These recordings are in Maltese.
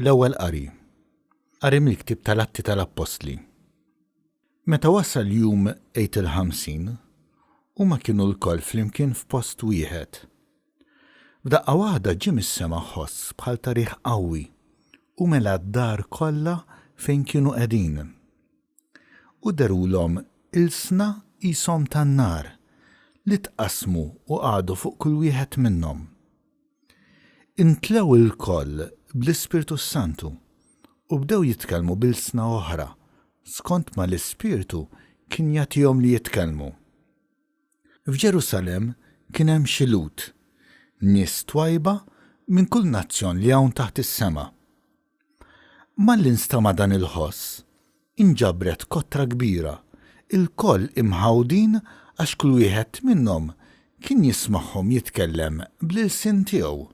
L-ewwel qari. Qari mill-ktieb tal-Atti tal-Apostli. Meta wasal jum 50 huma kienu l-koll flimkien f'post wieħed. F'daqqa waħda ġie mis-sema ħoss bħal tarih qawwi u mela d-dar kollha fejn kienu qegħdin. U derulhom ilsna qishom tan-nar li tqasmu u qagħdu fuq kull wieħed minnhom. Intlew il-koll bl-Ispirtu Santu u bdew jitkellmu b'ilsna oħra skont ma l-Ispirtu kien jagħtihom li jitkellmu. F'Ġerusalemm kien hemm xi lut, nies twajba minn kull nazzjon li hawn taħt is-sema. Malli nstama' dan il-ħoss, inġabret kottra kbira, il-koll imħawdin għax kull wieħed minnhom kien jismagħhom jitkellem bl-ilsien tiegħu.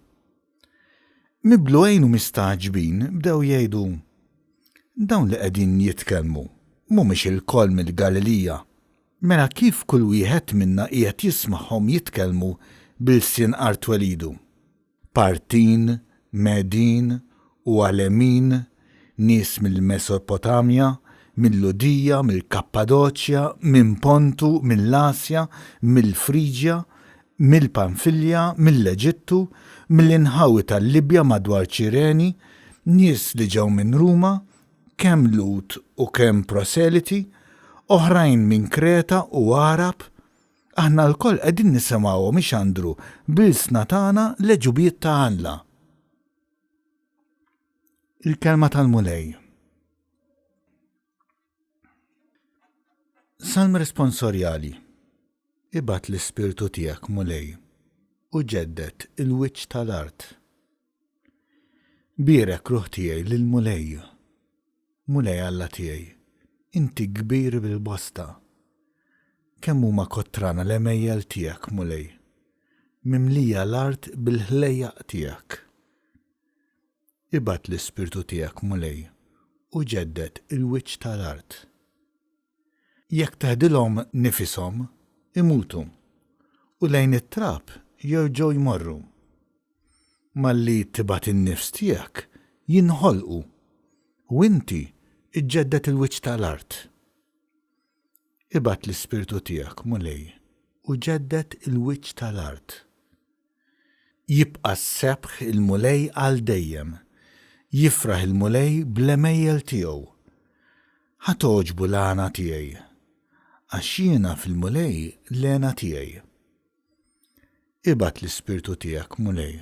Miblu għajn u mistaġbin bdew jgħidu: dawn li qegħdin jitkellmu mhumiex il-koll mill-Galilija. Mela kif kull wieħed minna qiegħed jismagħhom jitkellmu bil-sien Artwelidu? Partin, Medin u Alemin, nies mill-Mesopotamja, mill-Ludija, mill-Kappadoċja, minn Pontu, mill-Asja, mill-Friġja, mill-Panfilja, mill-Eġittu, mill-inħawi tal-Libja madwar Ċireni, nies li ġew minn Ruma, kemm Lut u kemm proseliti, oħrajn minn Kreta u Arab. Aħna l-koll qegħdin nisimgħu ixandru bil-sna tagħna leġubiet ta' Alla. Il-kelma tal-mulej. Salm responsorjali. Ibgħat l-Ispirtu tiegħek mulej u ġeddet il-wiċċ tal-art. Bierek ruħ tiegħi lil-mulej. Mulej Alla tiegħi, inti kbir bil-bosta. Kemm huma kottrana l-emejjel tiegħek mulej, mimlija l-art bil-ħlejjaq tiegħek. Ibgħat l-Ispirtu tiegħek mulej u ġeddet il-wiċċ tal-art. Jekk teħdilhom nifishom imutu u lejn it-trab jerġgħu jmorru. Malli tibgħat in-nifs tiegħek jinħolqu u inti iġġeddet il-wiċċ tal-art. Ibgħat l-Ispirtu tiegħek mulej u ġeddet il-wiċċ tal-art. Jibqa' s-sebħ il-mulej għal dejjem, jifraħ il-mulej bl-emejjel tiegħu. Ħatoġbu l-għana tiegħi, għax jiena fil-mulej l-għena tiegħi. Ibgħat l-Ispirtu tiegħek mulej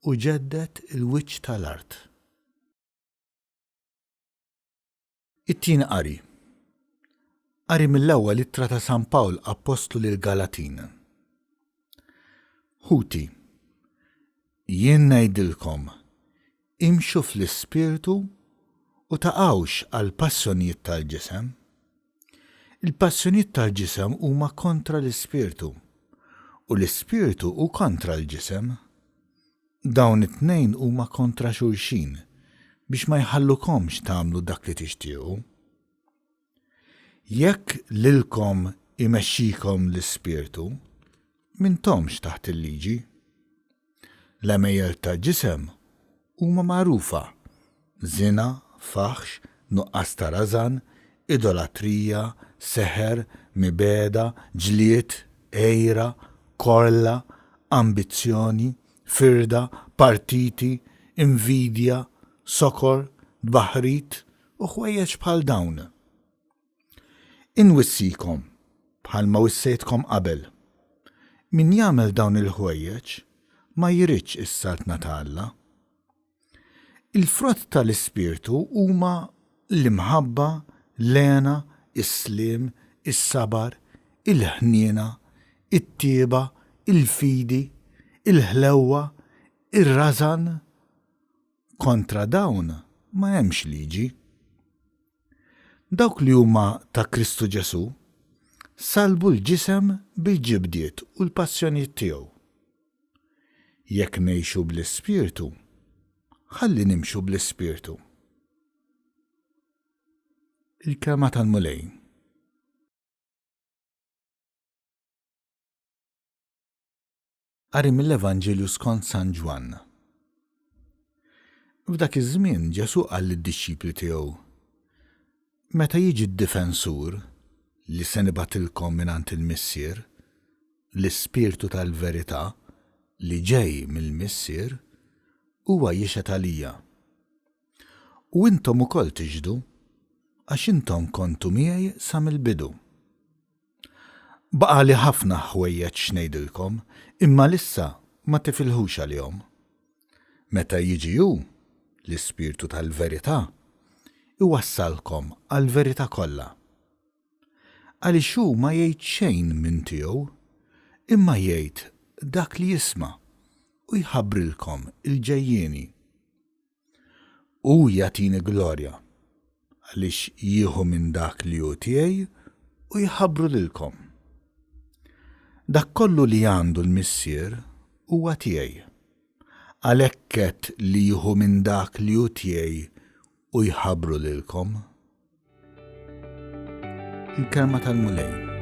u ġeddet il-wiċċ tal-art. It-tieni qari. Qari mill-ewwel ittra ta' San Pawl Apostlu lil-Galatin. Ħuti, jien ngħidilkom, imxu fl-Ispirtu u taqgħux għal passjonijiet tal-ġisem. Il-passjonijiet tal-ġisem huma kontra l-Ispirtu u l-Ispirtu hu kontra l-ġisem. Dawn it-tnejn huma kontra xulxin biex ma jħallukomx tagħmlu dak li tixtiequ. Jekk lilkom imexxikom l-Ispirtu, m'intomx taħt il-liġi. L-emejjel tal-ġisem huma magħrufa: żina, faħx, nuqqas ta' rażan, idolatrija, seħer, mibeda, ġlied, għejra, korla, ambizzjoni, firda, partiti, invidja, sokor, dbaħrit u ħwejjeġ bħal dawn. Inwissikom bħal ma wissejtkom qabel. Min jagħmel dawn il-ħwejjeġ ma jridx is-saltna ta' Alla. Il-frott tal-Ispirtu huma l-imħabba, l-għena, is-sliem, is-sabar, il-ħniena, it-tieba, il-fidi, il-ħlewwa, ir-rażan. Kontra dawn ma hemmx liġi. Dawk li huma ta' Kristu Ġesu salbu l-ġisem bil-ġibdiet u l-passjonijiet tiegħu. Jekk ngħixu bl-Ispirtu, ħalli nimxu bl-Ispirtu. Il-kelma tal-mulej. Qari mill-Evanġelju skont San Ġwan. F'dak iż-żmien Ġesu qal lid-dixxipli tiegħu: Meta jiġi d-difensur li se nibatilkom mingħand il-Missier, l-Ispirtu tal-Verità li ġej mill-Missier, huwa jixed għalija. U intom ukoll tiġdu għax intom kontu miegħi sa mill-bidu. Baqali ħafna ħwejjeġ xnejdilkom, imma lissa ma tifilħux għalihom. Meta jiġi hu, l-Ispirtu tal-Verità, iwassalkom għall-verità kollha. Għaliex hu ma jgħid xejn minn tiegħu, imma jgħid dak li jisma' u jħabbrilkom il-ġejjieni. Hu jagħtini glorja għaliex jieħu minn dak li hu tiegħi u jħabbru lilkom. Dak kollu li għandu l-Missier huwa tiegħi. Għalhekk għedt li jieħu minn dak li hu tiegħi u jħabbru lilkom. Il-kelma tal-Mulej.